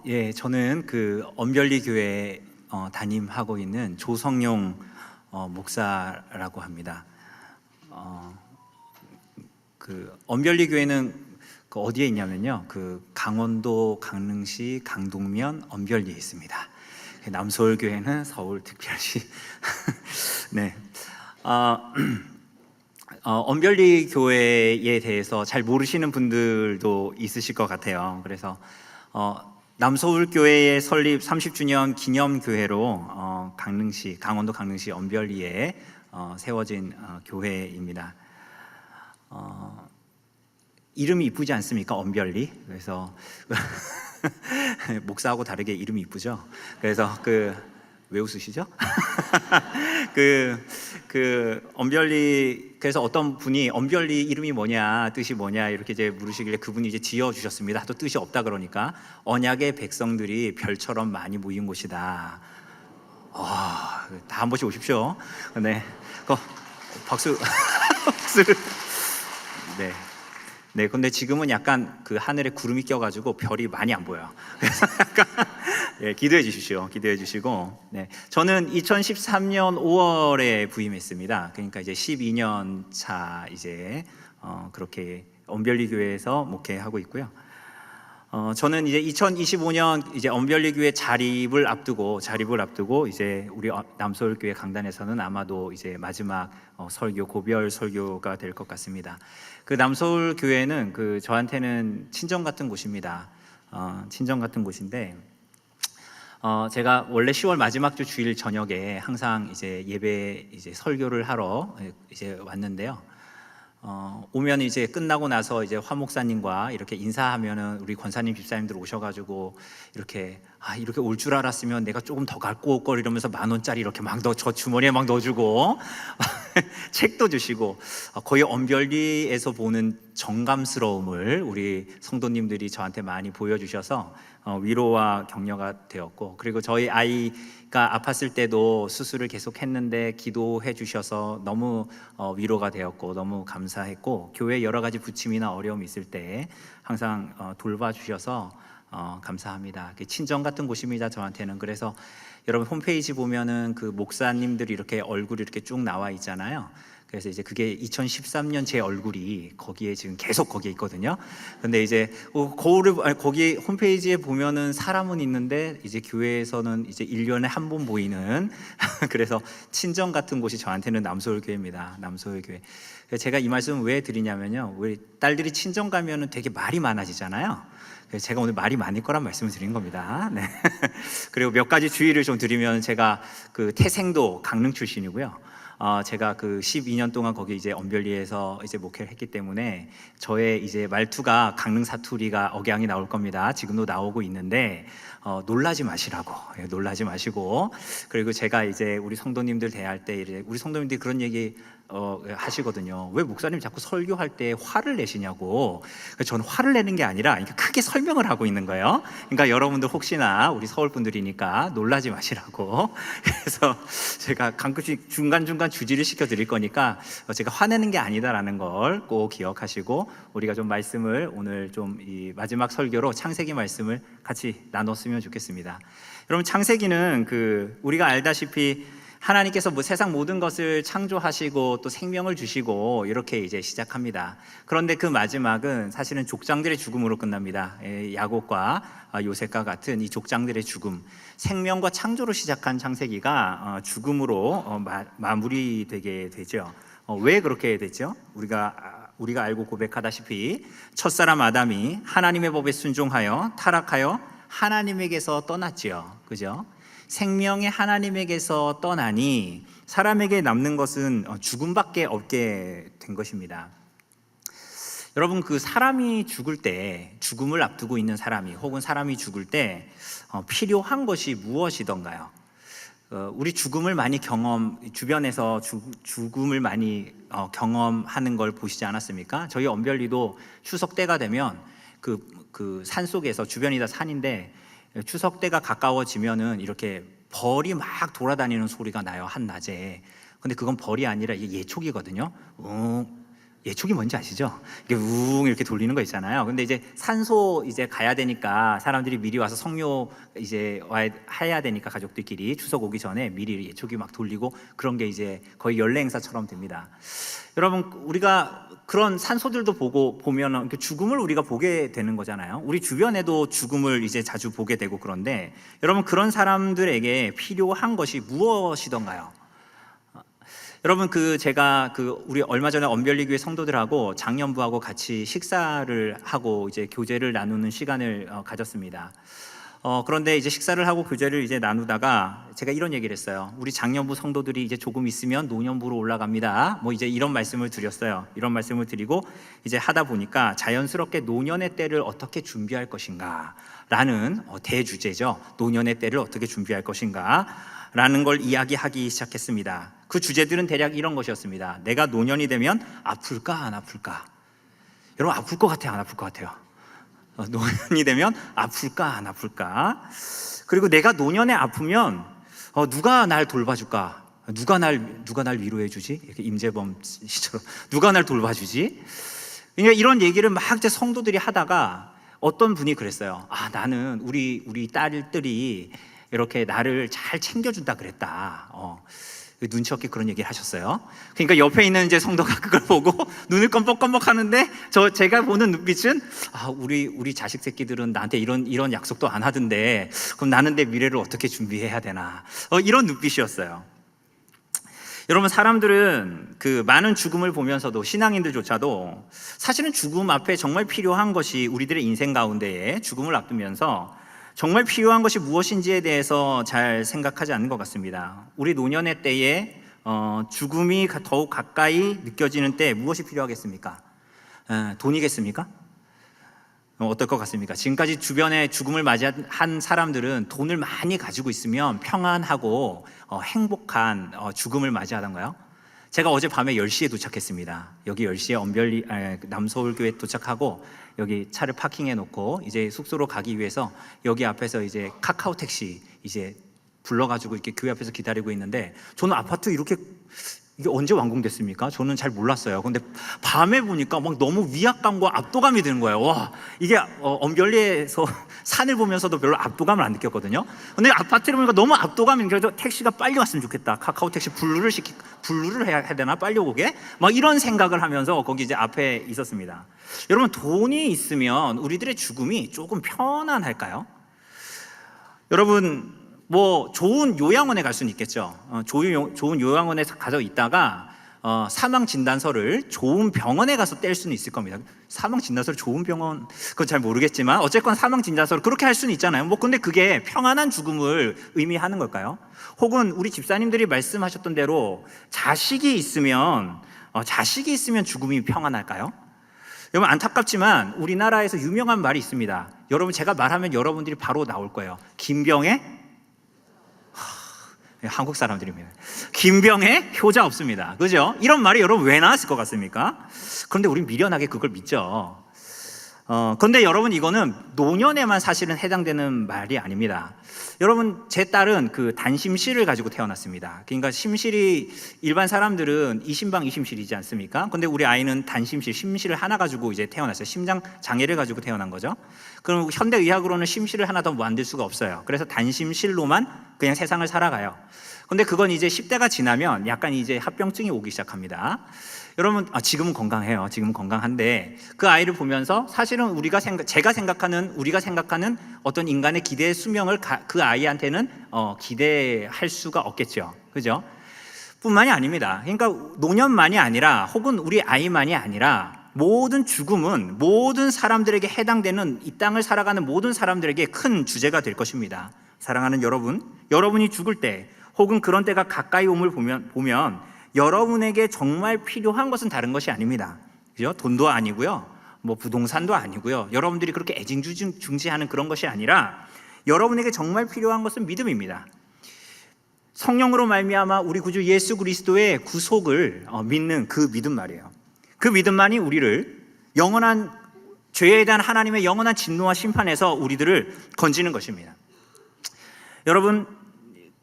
예, 저는 그 언별리 교회 담임하고 있는 조성용 목사라고 합니다. 어, 그 언별리 교회는 그 어디에 있냐면요, 그 강원도 강릉시 강동면 언별리에 있습니다. 남서울 교회는 서울 특별시. 네. 어, 언별리 교회에 대해서 잘 모르시는 분들도 있으실 것 같아요. 그래서 남서울 교회의 설립 30주년 기념 교회로 강원도 강릉시 언별리에 세워진 교회입니다. 이름이 이쁘지 않습니까? 언별리. 그래서 목사하고 다르게 이름이 이쁘죠. 그래서 왜 웃으시죠? 언별리, 그래서 어떤 분이 언별리 이름이 뭐냐, 뜻이 뭐냐 이렇게 이제 물으시길래 그분이 이제 지어 주셨습니다. 또 뜻이 없다 그러니까 언약의 백성들이 별처럼 많이 모인 곳이다. 다 한 번씩 오십시오. 네, 박수, 박수를. 네. 네, 근데 지금은 약간 그 하늘에 구름이 껴가지고 별이 많이 안 보여요. 그래서 약간 기도해 주십시오. 기도해 주시고, 네, 저는 2013년 5월에 부임했습니다. 그러니까 이제 12년 차 이제 그렇게 언별리 교회에서 목회하고 있고요. 저는 이제 2025년 이제 언별리 교회 자립을 앞두고 이제 우리 남서울 교회 강단에서는 아마도 이제 마지막 설교, 고별 설교가 될 것 같습니다. 그 남서울 교회는 그 저한테는 친정 같은 곳입니다. 친정 같은 곳인데, 제가 원래 10월 마지막 주 주일 저녁에 항상 이제 예배 이제 설교를 하러 이제 왔는데요. 오면 이제 끝나고 나서 이제 화 목사님과 이렇게 인사하면은 우리 권사님 집사님들 오셔가지고 이렇게 이렇게 올 줄 알았으면 내가 조금 더 갖고 올 걸 이러면서 10,000원짜리 이렇게 막 저 주머니에 막 넣어주고 책도 주시고, 거의 언별리에서 보는 정감스러움을 우리 성도님들이 저한테 많이 보여주셔서 위로와 격려가 되었고, 그리고 저희 아이가 아팠을 때도 수술을 계속 했는데 기도해 주셔서 너무 위로가 되었고 너무 감사했고, 교회 여러 가지 부침이나 어려움이 있을 때 항상 돌봐주셔서 감사합니다. 친정 같은 곳입니다, 저한테는. 그래서 여러분 홈페이지 보면은 그 목사님들이 이렇게 얼굴이 이렇게 쭉 나와 있잖아요. 그래서 이제 그게 2013년 제 얼굴이 거기에 지금 계속 거기에 있거든요. 근데 이제 거기 홈페이지에 보면은 사람은 있는데 이제 교회에서는 이제 1년에 한 번 보이는 그래서 친정 같은 곳이 저한테는 남서울 교회입니다. 남서울 교회. 제가 이 말씀을 왜 드리냐면요, 우리 딸들이 친정 가면은 되게 말이 많아지잖아요. 그래서 제가 오늘 말이 많을 거란 말씀을 드린 겁니다. 네. 그리고 몇 가지 주의를 좀 드리면, 제가 그 태생도 강릉 출신이고요. 제가 그 12년 동안 거기 이제 언별리에서 이제 목회를 했기 때문에 저의 이제 말투가 강릉 사투리가 억양이 나올 겁니다. 지금도 나오고 있는데 놀라지 마시라고. 놀라지 마시고, 그리고 제가 이제 우리 성도님들 대할 때 이제 우리 성도님들이 그런 얘기 하시거든요. 왜 목사님 자꾸 설교할 때 화를 내시냐고. 저는 화를 내는 게 아니라 크게 설명을 하고 있는 거예요. 그러니까 여러분들 혹시나 우리 서울 분들이니까 놀라지 마시라고. 그래서 제가 가끔씩 중간중간 주지를 시켜 드릴 거니까 제가 화내는 게 아니다라는 걸 꼭 기억하시고, 우리가 좀 말씀을 오늘 좀 이 마지막 설교로 창세기 말씀을 같이 나눴으면 좋겠습니다. 여러분, 창세기는 우리가 알다시피 하나님께서 세상 모든 것을 창조하시고 또 생명을 주시고 이렇게 이제 시작합니다. 그런데 그 마지막은 사실은 족장들의 죽음으로 끝납니다. 야곱과 요셉과 같은 이 족장들의 죽음, 생명과 창조로 시작한 창세기가 죽음으로 마무리되게 되죠. 왜 그렇게 됐죠? 우리가 알고 고백하다시피 첫사람 아담이 하나님의 법에 순종하여 타락하여 하나님에게서 떠났지요. 그죠? 생명의 하나님에게서 떠나니 사람에게 남는 것은 죽음밖에 없게 된 것입니다. 여러분, 사람이 죽을 때, 죽음을 앞두고 있는 사람이, 혹은 사람이 죽을 때 필요한 것이 무엇이던가요? 우리 죽음을 많이 주변에서 죽음을 많이 경험하는 걸 보시지 않았습니까? 저희 언별리도 추석 때가 되면 그 산 속에서, 주변이 다 산인데 추석 때가 가까워지면은 이렇게 벌이 막 돌아다니는 소리가 나요, 한낮에. 근데 그건 벌이 아니라 이게 예촉이거든요. 예촉이 뭔지 아시죠? 이게 웅 이렇게 돌리는 거 있잖아요. 근데 이제 산소 이제 가야 되니까 사람들이 미리 와서 성묘 이제 해야 되니까 가족들끼리 추석 오기 전에 미리 예촉이 막 돌리고 그런 게 이제 거의 연례 행사처럼 됩니다. 여러분, 우리가 그런 산소들도 보면 죽음을 우리가 보게 되는 거잖아요. 우리 주변에도 죽음을 이제 자주 보게 되고 그런데 여러분, 그런 사람들에게 필요한 것이 무엇이던가요? 여러분, 제가 우리 얼마 전에 언별리 교회 성도들하고 장년부하고 같이 식사를 하고 이제 교제를 나누는 시간을 가졌습니다. 그런데 이제 식사를 하고 교제를 이제 나누다가 제가 이런 얘기를 했어요. 우리 장년부 성도들이 이제 조금 있으면 노년부로 올라갑니다. 뭐 이제 이런 말씀을 드렸어요. 이런 말씀을 드리고 이제 하다 보니까 자연스럽게 노년의 때를 어떻게 준비할 것인가라는 대주제죠. 노년의 때를 어떻게 준비할 것인가 라는 걸 이야기하기 시작했습니다. 그 주제들은 대략 이런 것이었습니다. 내가 노년이 되면 아플까 안 아플까? 여러분, 아플 것 같아요, 안 아플 것 같아요? 노년이 되면 아플까 안 아플까? 그리고 내가 노년에 아프면 누가 날 돌봐줄까? 누가 날 위로해주지? 이렇게 임재범 씨처럼 누가 날 돌봐주지? 그러니까 이런 얘기를 막 이제 성도들이 하다가 어떤 분이 그랬어요. 나는 우리 딸들이 이렇게 나를 잘 챙겨준다 그랬다. 눈치 없게 그런 얘기를 하셨어요. 그러니까 옆에 있는 이제 성도가 그걸 보고 눈을 껌뻑껌뻑 하는데 제가 보는 눈빛은 우리 자식 새끼들은 나한테 이런 약속도 안 하던데 그럼 나는 내 미래를 어떻게 준비해야 되나, 이런 눈빛이었어요. 여러분, 사람들은 많은 죽음을 보면서도, 신앙인들조차도 사실은 죽음 앞에 정말 필요한 것이, 우리들의 인생 가운데에 죽음을 앞두면서 정말 필요한 것이 무엇인지에 대해서 잘 생각하지 않는 것 같습니다. 우리 노년의 때에 죽음이 더욱 가까이 느껴지는 때 무엇이 필요하겠습니까? 돈이겠습니까? 어떨 것 같습니까? 지금까지 주변에 죽음을 맞이한 사람들은 돈을 많이 가지고 있으면 평안하고 행복한 죽음을 맞이하던가요? 제가 어제 밤에 10시에 도착했습니다. 여기 10시에 남서울교회 도착하고 여기 차를 파킹해 놓고 이제 숙소로 가기 위해서 여기 앞에서 이제 카카오 택시 이제 불러가지고 이렇게 교회 앞에서 기다리고 있는데, 저는 아파트 이게 언제 완공됐습니까? 저는 잘 몰랐어요. 근데 밤에 보니까 막 너무 위압감과 압도감이 드는 거예요. 와, 이게 언별리에서 산을 보면서도 별로 압도감을 안 느꼈거든요. 근데 아파트를 보니까 너무 압도감이, 그래서 택시가 빨리 왔으면 좋겠다. 카카오 택시 분류를 해야 되나, 빨리 오게? 막 이런 생각을 하면서 거기 이제 앞에 있었습니다. 여러분, 돈이 있으면 우리들의 죽음이 조금 편안할까요? 여러분, 좋은 요양원에 갈 수는 있겠죠. 좋은 요양원에 가서 있다가 사망 진단서를 좋은 병원에 가서 뗄 수는 있을 겁니다. 사망 진단서를 좋은 병원, 그건 잘 모르겠지만 어쨌건 사망 진단서를 그렇게 할 수는 있잖아요. 근데 그게 평안한 죽음을 의미하는 걸까요? 혹은 우리 집사님들이 말씀하셨던 대로 자식이 있으면 죽음이 평안할까요? 여러분, 안타깝지만 우리나라에서 유명한 말이 있습니다. 여러분, 제가 말하면 여러분들이 바로 나올 거예요. 한국 사람들입니다. 김병에 효자 없습니다. 그죠? 이런 말이 여러분 왜 나왔을 것 같습니까? 그런데 우린 미련하게 그걸 믿죠. 그런데 여러분, 이거는 노년에만 사실은 해당되는 말이 아닙니다. 여러분, 제 딸은 단심실을 가지고 태어났습니다. 그러니까 심실이, 일반 사람들은 이심방 이심실이지 않습니까? 근데 우리 아이는 심실을 하나 가지고 이제 태어났어요. 심장 장애를 가지고 태어난 거죠. 그럼 현대의학으로는 심실을 하나 더 만들 수가 없어요. 그래서 단심실로만 그냥 세상을 살아가요. 근데 그건 이제 10대가 지나면 약간 이제 합병증이 오기 시작합니다. 여러분, 지금은 건강해요. 지금은 건강한데 그 아이를 보면서 사실은 우리가 생각하는 어떤 인간의 기대 수명을 그 아이한테는 기대할 수가 없겠죠. 그죠? 뿐만이 아닙니다. 그러니까 노년만이 아니라, 혹은 우리 아이만이 아니라, 모든 죽음은 모든 사람들에게 해당되는, 이 땅을 살아가는 모든 사람들에게 큰 주제가 될 것입니다. 사랑하는 여러분이 죽을 때, 혹은 그런 때가 가까이 옴을 보면 여러분에게 정말 필요한 것은 다른 것이 아닙니다. 그죠? 돈도 아니고요, 부동산도 아니고요, 여러분들이 그렇게 애징중지하는 그런 것이 아니라, 여러분에게 정말 필요한 것은 믿음입니다. 성령으로 말미암아 우리 구주 예수 그리스도의 구속을 믿는 그 믿음 말이에요. 그 믿음만이 우리를 영원한 죄에 대한 하나님의 영원한 진노와 심판에서 우리들을 건지는 것입니다. 여러분,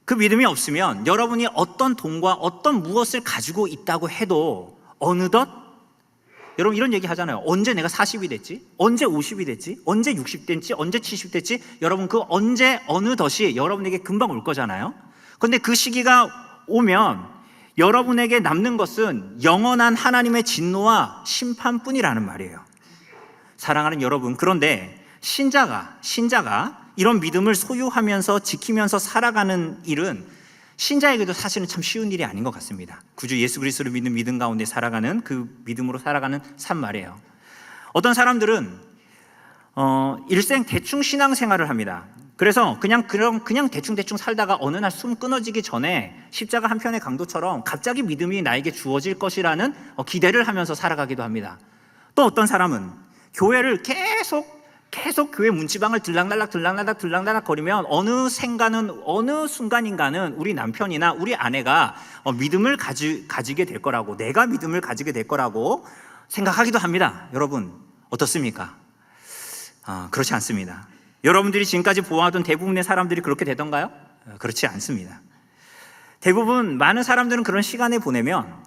그 믿음이 없으면 여러분이 어떤 돈과 어떤 무엇을 가지고 있다고 해도 어느덧 여러분 이런 얘기 하잖아요. 언제 내가 40이 됐지? 언제 50이 됐지? 언제 60 됐지? 언제 70 됐지? 여러분 그 언제 어느덧이 여러분에게 금방 올 거잖아요. 그런데 그 시기가 오면 여러분에게 남는 것은 영원한 하나님의 진노와 심판뿐이라는 말이에요. 사랑하는 여러분, 그런데 신자가 이런 믿음을 소유하면서 지키면서 살아가는 일은 신자에게도 사실은 참 쉬운 일이 아닌 것 같습니다. 구주 예수 그리스도를 믿는 믿음 가운데 살아가는 그 믿음으로 살아가는 삶 말이에요. 어떤 사람들은 일생 대충 신앙생활을 합니다. 그래서 그냥 대충 살다가 어느 날 숨 끊어지기 전에 십자가 한 편의 강도처럼 갑자기 믿음이 나에게 주어질 것이라는 기대를 하면서 살아가기도 합니다. 또 어떤 사람은 교회를 계속 교회 문지방을 들락날락 거리면 어느 순간인가는 우리 남편이나 우리 아내가 믿음을 가지게 될 거라고, 내가 믿음을 가지게 될 거라고 생각하기도 합니다. 여러분 어떻습니까? 그렇지 않습니다. 여러분들이 지금까지 보아왔던 대부분의 사람들이 그렇게 되던가요? 그렇지 않습니다. 대부분 많은 사람들은 그런 시간을 보내면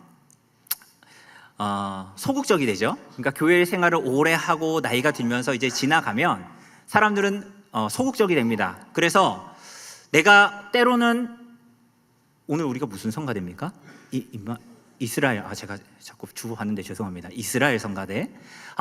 소극적이 되죠. 그러니까 교회 생활을 오래 하고 나이가 들면서 이제 지나가면 사람들은 소극적이 됩니다. 그래서 내가 때로는, 오늘 우리가 무슨 성가대입니까? 이스라엘, 제가 자꾸 주보 봤는데 죄송합니다. 이스라엘 성가대.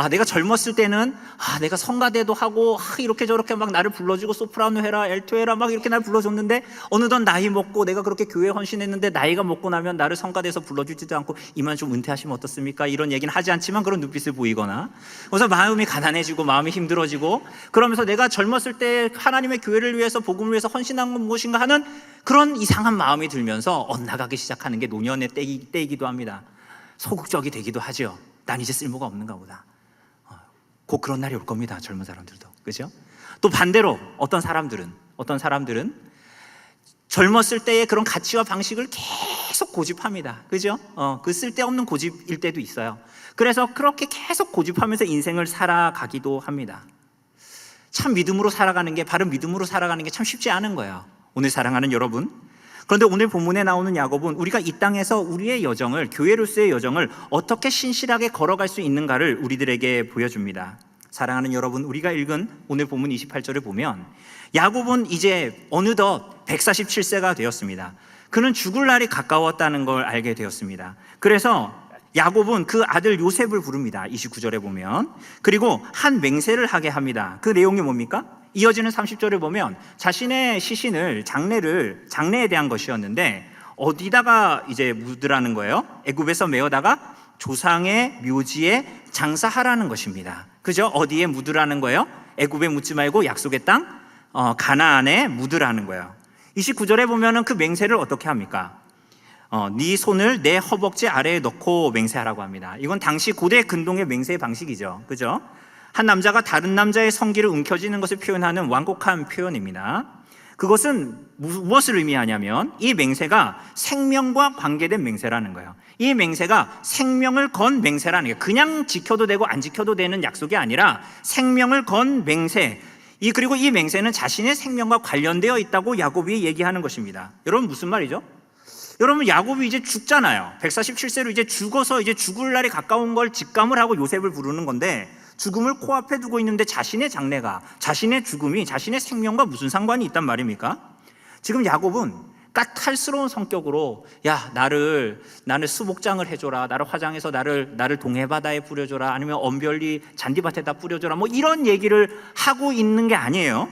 내가 젊었을 때는 내가 성가대도 하고 이렇게 저렇게 막 나를 불러주고 소프라노 해라, 엘토 해라 막 이렇게 날 불러줬는데 어느덧 나이 먹고 내가 그렇게 교회에 헌신했는데 나이가 먹고 나면 나를 성가대에서 불러주지도 않고 이만 좀 은퇴하시면 어떻습니까? 이런 얘기는 하지 않지만 그런 눈빛을 보이거나, 그래서 마음이 가난해지고 마음이 힘들어지고, 그러면서 내가 젊었을 때 하나님의 교회를 위해서 복음을 위해서 헌신한 건 무엇인가 하는 그런 이상한 마음이 들면서 엇나가기 시작하는 게 노년의 때이기도 합니다. 소극적이 되기도 하죠. 난 이제 쓸모가 없는가 보다. 곧 그런 날이 올 겁니다. 젊은 사람들도. 그죠? 또 반대로 어떤 사람들은 젊었을 때의 그런 가치와 방식을 계속 고집합니다. 그죠? 그 쓸데없는 고집일 때도 있어요. 그래서 그렇게 계속 고집하면서 인생을 살아가기도 합니다. 참 믿음으로 살아가는 게, 바른 믿음으로 살아가는 게 참 쉽지 않은 거예요. 오늘 사랑하는 여러분, 그런데 오늘 본문에 나오는 야곱은 우리가 이 땅에서 우리의 여정을, 교회로서의 여정을 어떻게 신실하게 걸어갈 수 있는가를 우리들에게 보여줍니다. 사랑하는 여러분, 우리가 읽은 오늘 본문 28절을 보면 야곱은 이제 어느덧 147세가 되었습니다. 그는 죽을 날이 가까웠다는 걸 알게 되었습니다. 그래서 야곱은 그 아들 요셉을 부릅니다. 29절에 보면. 그리고 한 맹세를 하게 합니다. 그 내용이 뭡니까? 이어지는 30절을 보면 자신의 시신을, 장례에 대한 것이었는데 어디다가 이제 묻으라는 거예요? 애굽에서 메어다가 조상의 묘지에 장사하라는 것입니다. 그죠? 어디에 묻으라는 거예요? 애굽에 묻지 말고 약속의 땅 가나안에 묻으라는 거예요. 29절에 보면은 그 맹세를 어떻게 합니까? 네 손을 내 허벅지 아래에 넣고 맹세하라고 합니다. 이건 당시 고대 근동의 맹세의 방식이죠. 그죠? 한 남자가 다른 남자의 성기를 움켜쥐는 것을 표현하는 완곡한 표현입니다. 그것은 무엇을 의미하냐면 이 맹세가 생명과 관계된 맹세라는 거예요. 이 맹세가 생명을 건 맹세라는 게, 그냥 지켜도 되고 안 지켜도 되는 약속이 아니라 생명을 건 맹세. 그리고 이 맹세는 자신의 생명과 관련되어 있다고 야곱이 얘기하는 것입니다. 여러분 무슨 말이죠? 여러분 야곱이 이제 죽잖아요. 147세로 이제 죽어서 이제 죽을 날이 가까운 걸 직감을 하고 요셉을 부르는 건데, 죽음을 코앞에 두고 있는데 자신의 장래가, 자신의 죽음이 자신의 생명과 무슨 상관이 있단 말입니까? 지금 야곱은 까탈스러운 성격으로 나를 수목장을 해줘라, 나를 화장해서 나를 동해바다에 뿌려줘라, 아니면 언별리 잔디밭에다 뿌려줘라, 뭐 이런 얘기를 하고 있는 게 아니에요.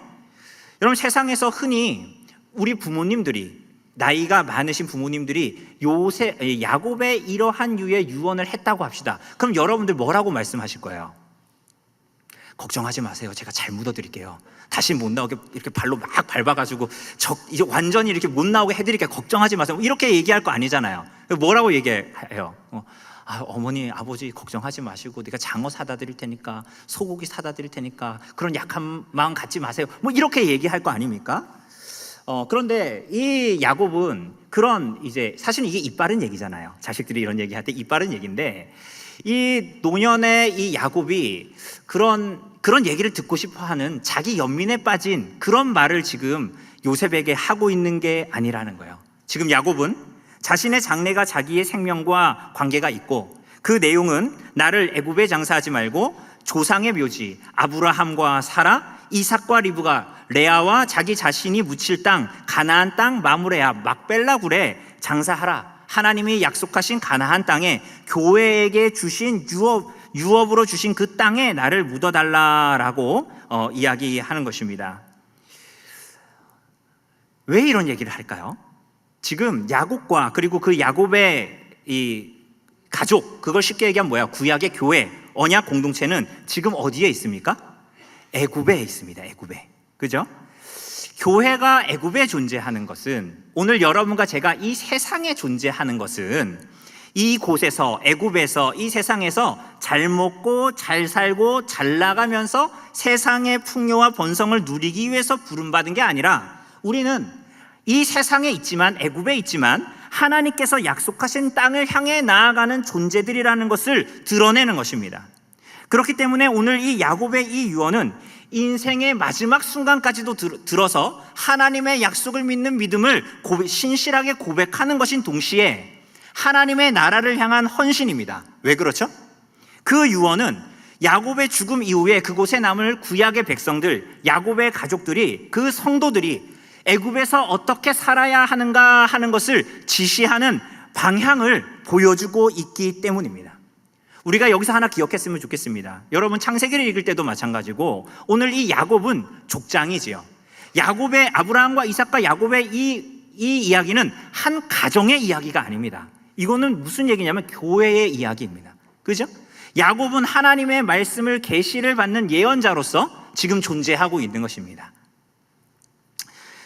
여러분 세상에서 흔히 우리 부모님들이, 나이가 많으신 부모님들이 야곱의 이러한 유의 유언을 했다고 합시다. 그럼 여러분들 뭐라고 말씀하실 거예요? 걱정하지 마세요. 제가 잘 묻어드릴게요. 다시 못 나오게 이렇게 발로 막 밟아가지고 이제 완전히 이렇게 못 나오게 해드릴게요. 걱정하지 마세요. 이렇게 얘기할 거 아니잖아요. 뭐라고 얘기해요? 어머니, 아버지 걱정하지 마시고 내가 장어 사다 드릴 테니까, 소고기 사다 드릴 테니까 그런 약한 마음 갖지 마세요. 뭐 이렇게 얘기할 거 아닙니까? 그런데 이 야곱은 이제 사실은 이게 입 바른 얘기잖아요. 자식들이 이런 얘기할 때 입 바른 얘기인데, 이 노년의 이 야곱이 그런 얘기를 듣고 싶어하는 자기 연민에 빠진 그런 말을 지금 요셉에게 하고 있는 게 아니라는 거예요. 지금 야곱은 자신의 장래가 자기의 생명과 관계가 있고, 그 내용은 나를 애굽에 장사하지 말고 조상의 묘지 아브라함과 사라, 이삭과 리브가 레아와 자기 자신이 묻힐 땅 가나안 땅 마므레아 막벨라 굴에 장사하라. 하나님이 약속하신 가나안 땅에 교회에게 주신 유업으로 주신 그 땅에 나를 묻어달라라고 이야기하는 것입니다. 왜 이런 얘기를 할까요? 지금 야곱과 그리고 그 야곱의 이 가족, 그걸 쉽게 얘기하면 뭐야? 구약의 교회, 언약 공동체는 지금 어디에 있습니까? 애굽에 있습니다. 애굽에. 그죠? 교회가 애굽에 존재하는 것은, 오늘 여러분과 제가 이 세상에 존재하는 것은 이곳에서, 애굽에서, 이 세상에서 잘 먹고 잘 살고 잘 나가면서 세상의 풍요와 번성을 누리기 위해서 부름받은 게 아니라, 우리는 이 세상에 있지만, 애굽에 있지만 하나님께서 약속하신 땅을 향해 나아가는 존재들이라는 것을 드러내는 것입니다. 그렇기 때문에 오늘 이 야곱의 이 유언은 인생의 마지막 순간까지도 들어서 하나님의 약속을 믿는 믿음을 신실하게 고백하는 것인 동시에 하나님의 나라를 향한 헌신입니다. 왜 그렇죠? 그 유언은 야곱의 죽음 이후에 그곳에 남을 구약의 백성들, 야곱의 가족들이, 그 성도들이 애굽에서 어떻게 살아야 하는가 하는 것을 지시하는 방향을 보여주고 있기 때문입니다. 우리가 여기서 하나 기억했으면 좋겠습니다. 여러분, 창세기를 읽을 때도 마찬가지고 오늘 이 야곱은 족장이지요. 야곱의, 아브라함과 이삭과 야곱의 이 이야기는 한 가정의 이야기가 아닙니다. 이거는 무슨 얘기냐면 교회의 이야기입니다. 그죠? 야곱은 하나님의 말씀을 계시를 받는 예언자로서 지금 존재하고 있는 것입니다.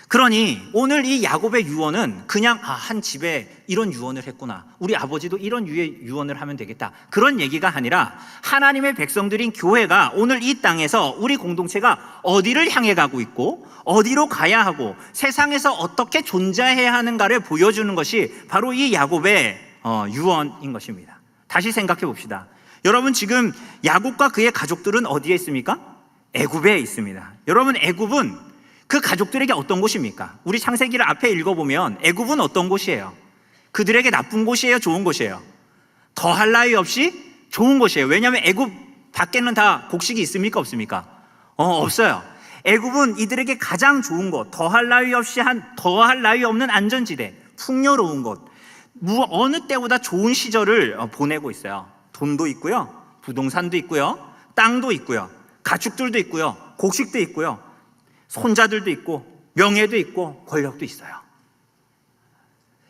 그러니 오늘 이 야곱의 유언은 그냥 한 집에 이런 유언을 했구나, 우리 아버지도 이런 유언을 하면 되겠다, 그런 얘기가 아니라 하나님의 백성들인 교회가 오늘 이 땅에서 우리 공동체가 어디를 향해 가고 있고 어디로 가야 하고 세상에서 어떻게 존재해야 하는가를 보여주는 것이 바로 이 야곱의 유언인 것입니다. 다시 생각해 봅시다. 여러분, 지금 야곱과 그의 가족들은 어디에 있습니까? 애굽에 있습니다. 여러분, 애굽은 그 가족들에게 어떤 곳입니까? 우리 창세기를 앞에 읽어보면 애굽은 어떤 곳이에요? 그들에게 나쁜 곳이에요? 좋은 곳이에요? 더할 나위 없이 좋은 곳이에요. 왜냐하면 애굽 밖에는 다 곡식이 있습니까? 없습니까? 없어요. 애굽은 이들에게 가장 좋은 곳, 더할 나위 없는 안전지대, 풍요로운 곳, 어느 때보다 좋은 시절을 보내고 있어요. 돈도 있고요, 부동산도 있고요, 땅도 있고요, 가축들도 있고요, 곡식도 있고요, 손자들도 있고 명예도 있고 권력도 있어요.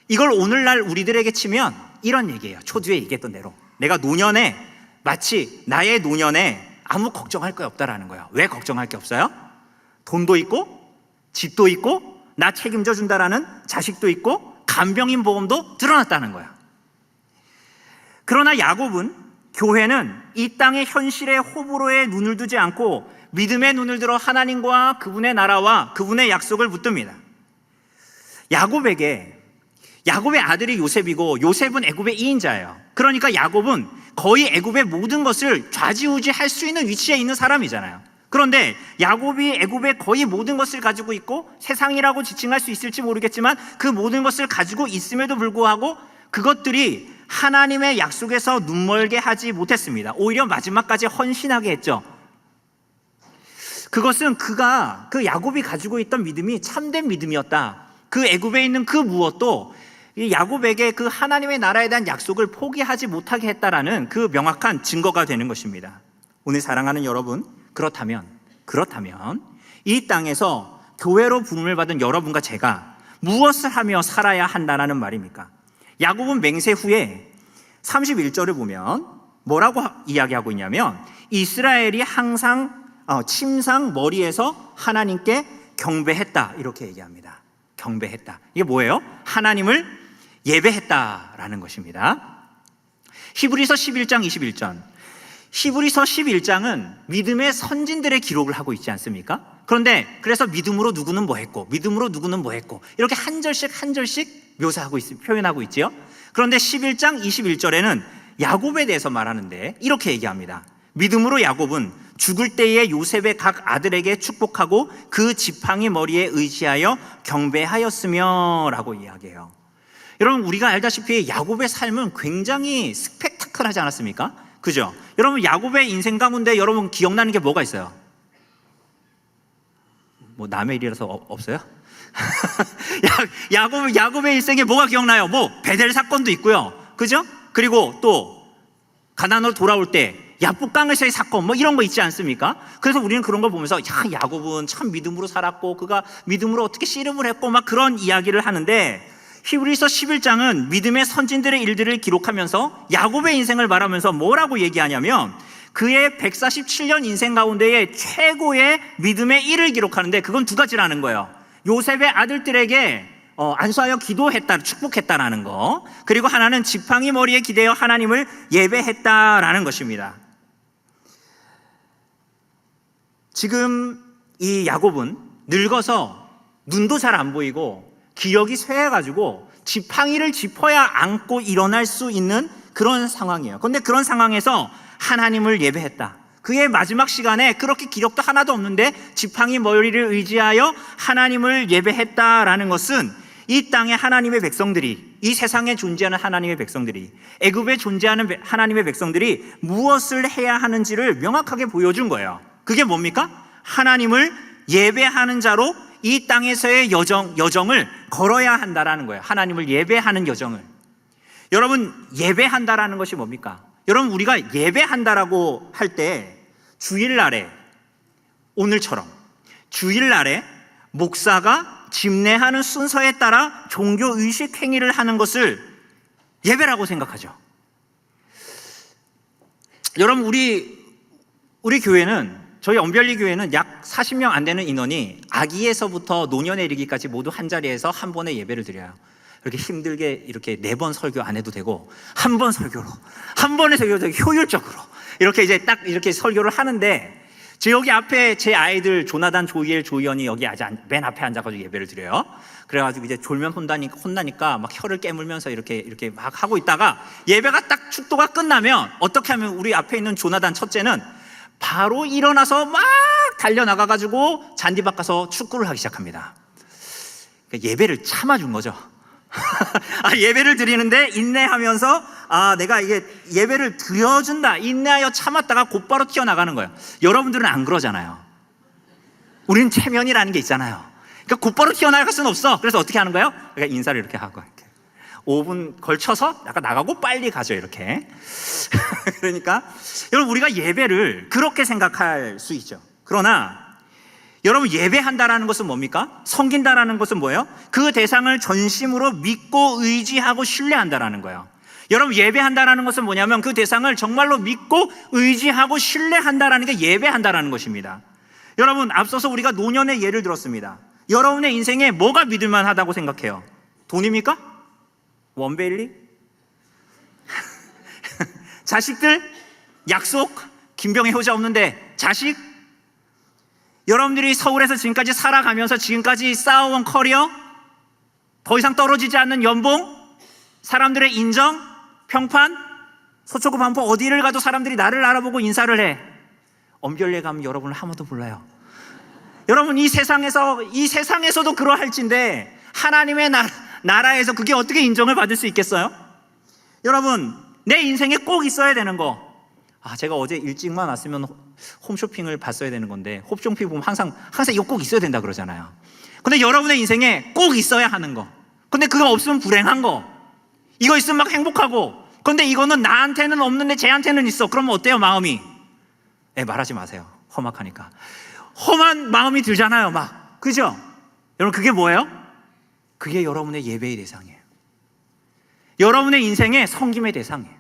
이걸 오늘날 우리들에게 치면 이런 얘기예요. 초두에 얘기했던 대로 내가 노년에, 마치 나의 노년에 아무 걱정할 게 없다라는 거예요. 왜 걱정할 게 없어요? 돈도 있고 집도 있고 나 책임져 준다라는 자식도 있고 간병인 보험도 들어놨다는 거예요. 그러나 야곱은, 교회는 이 땅의 현실의 호불호에 눈을 두지 않고 믿음의 눈을 들어 하나님과 그분의 나라와 그분의 약속을 붙듭니다. 야곱의 아들이 요셉이고 요셉은 애굽의 2인자예요. 그러니까 야곱은 거의 애굽의 모든 것을 좌지우지할 수 있는 위치에 있는 사람이잖아요. 그런데 야곱이 애굽의 거의 모든 것을 가지고 있고 세상이라고 지칭할 수 있을지 모르겠지만 그 모든 것을 가지고 있음에도 불구하고 그것들이 하나님의 약속에서 눈멀게 하지 못했습니다. 오히려 마지막까지 헌신하게 했죠. 그것은 그 야곱이 가지고 있던 믿음이 참된 믿음이었다. 그 애굽에 있는 그 무엇도 야곱에게 그 하나님의 나라에 대한 약속을 포기하지 못하게 했다라는 그 명확한 증거가 되는 것입니다. 오늘 사랑하는 여러분, 그렇다면 이 땅에서 교회로 부름을 받은 여러분과 제가 무엇을 하며 살아야 한다는 말입니까? 야곱은 맹세 후에 31절을 보면 뭐라고 이야기하고 있냐면, 이스라엘이 항상 침상 머리에서 하나님께 경배했다, 이렇게 얘기합니다. 경배했다. 이게 뭐예요? 하나님을 예배했다라는 것입니다. 히브리서 11장 21절. 히브리서 11장은 믿음의 선진들의 기록을 하고 있지 않습니까? 그런데 그래서 믿음으로 누구는 뭐 했고 믿음으로 누구는 뭐 했고 이렇게 한 절씩 묘사하고 표현하고 있지요. 그런데 11장 21절에는 야곱에 대해서 말하는데 이렇게 얘기합니다. 믿음으로 야곱은 죽을 때에 요셉의 각 아들에게 축복하고 그 지팡이 머리에 의지하여 경배하였으며 라고 이야기해요. 여러분, 우리가 알다시피 야곱의 삶은 굉장히 스펙타클하지 않았습니까? 그죠? 여러분, 야곱의 인생 가운데 여러분 기억나는 게 뭐가 있어요? 뭐 남의 일이라서 없어요? 야곱의 일생에 뭐가 기억나요? 뭐 베델 사건도 있고요, 그죠? 그리고 또 가나안으로 돌아올 때 야복강에서의 사건, 뭐 이런 거 있지 않습니까? 그래서 우리는 그런 걸 보면서 야곱은 참 믿음으로 살았고 그가 믿음으로 어떻게 씨름을 했고 막 그런 이야기를 하는데, 히브리서 11장은 믿음의 선진들의 일들을 기록하면서 야곱의 인생을 말하면서 뭐라고 얘기하냐면, 그의 147년 인생 가운데의 최고의 믿음의 일을 기록하는데, 그건 두 가지라는 거예요. 요셉의 아들들에게 안수하여 기도했다, 축복했다라는 거, 그리고 하나는 지팡이 머리에 기대어 하나님을 예배했다라는 것입니다. 지금 이 야곱은 늙어서 눈도 잘 안 보이고 기력이 쇠해가지고 지팡이를 짚어야 안고 일어날 수 있는 그런 상황이에요. 그런데 그런 상황에서 하나님을 예배했다. 그의 마지막 시간에 그렇게 기력도 하나도 없는데 지팡이 머리를 의지하여 하나님을 예배했다라는 것은, 이 땅에 하나님의 백성들이, 이 세상에 존재하는 하나님의 백성들이, 애굽에 존재하는 하나님의 백성들이 무엇을 해야 하는지를 명확하게 보여준 거예요. 그게 뭡니까? 하나님을 예배하는 자로 이 땅에서의 여정을 걸어야 한다라는 거예요. 하나님을 예배하는 여정을. 여러분, 예배한다라는 것이 뭡니까? 여러분, 우리가 예배한다라고 할 때 주일날에, 오늘처럼 주일날에 목사가 집례하는 순서에 따라 종교 의식 행위를 하는 것을 예배라고 생각하죠. 여러분, 우리 교회는, 저희 언별리 교회는 약 40명 안 되는 인원이 아기에서부터 노년에 이르기까지 모두 한 자리에서 한 번에 예배를 드려요. 이렇게 힘들게 이렇게 4번 설교 안 해도 되고, 한 번 설교로, 한 번의 설교로 되게 효율적으로 이렇게 이제 딱 이렇게 설교를 하는데, 여기 앞에 제 아이들 조나단, 조이엘, 조이언이 여기 맨 앞에 앉아가지고 예배를 드려요. 그래가지고 이제 졸면 혼나니까 막 혀를 깨물면서 이렇게 막 하고 있다가, 예배가 딱 축도가 끝나면 어떻게 하면, 우리 앞에 있는 조나단 첫째는 바로 일어나서 막 달려나가가지고 잔디밭 가서 축구를 하기 시작합니다. 그러니까 예배를 참아준 거죠. 예배를 드리는데 인내하면서, 내가 이게 예배를 드려준다, 인내하여 참았다가 곧바로 튀어나가는 거예요. 여러분들은 안 그러잖아요. 우리는 체면이라는 게 있잖아요. 그러니까 곧바로 튀어나갈 수는 없어. 그래서 어떻게 하는 거예요? 그러니까 인사를 이렇게 하고, 이렇게 5분 걸쳐서 약간 나가고 빨리 가죠, 이렇게. 그러니까 여러분, 우리가 예배를 그렇게 생각할 수 있죠. 그러나 여러분, 예배한다라는 것은 뭡니까? 섬긴다라는 것은 뭐예요? 그 대상을 전심으로 믿고 의지하고 신뢰한다라는 거예요. 여러분, 예배한다라는 것은 뭐냐면 그 대상을 정말로 믿고 의지하고 신뢰한다라는 게 예배한다라는 것입니다. 여러분, 앞서서 우리가 노년의 예를 들었습니다. 여러분의 인생에 뭐가 믿을만 하다고 생각해요? 돈입니까? 원베일리? 자식들? 약속? 김병의 효자 없는데 자식? 여러분들이 서울에서 지금까지 살아가면서 지금까지 쌓아온 커리어, 더 이상 떨어지지 않는 연봉, 사람들의 인정, 평판, 서초구 반포 어디를 가도 사람들이 나를 알아보고 인사를 해. 언별리에 가면 여러분을 아무도 몰라요. 여러분, 이 세상에서도 그러할진데 하나님의 나라에서 그게 어떻게 인정을 받을 수 있겠어요? 여러분, 내 인생에 꼭 있어야 되는 거. 제가 어제 일찍만 왔으면 홈쇼핑을 봤어야 되는 건데, 홈쇼핑 보면 항상 이거 꼭 있어야 된다 그러잖아요. 근데 여러분의 인생에 꼭 있어야 하는 거, 근데 그거 없으면 불행한 거, 이거 있으면 막 행복하고, 근데 이거는 나한테는 없는데 쟤한테는 있어. 그러면 어때요, 마음이? 말하지 마세요. 험악하니까. 험한 마음이 들잖아요, 막. 그죠? 여러분, 그게 뭐예요? 그게 여러분의 예배의 대상이에요. 여러분의 인생의 섬김의 대상이에요.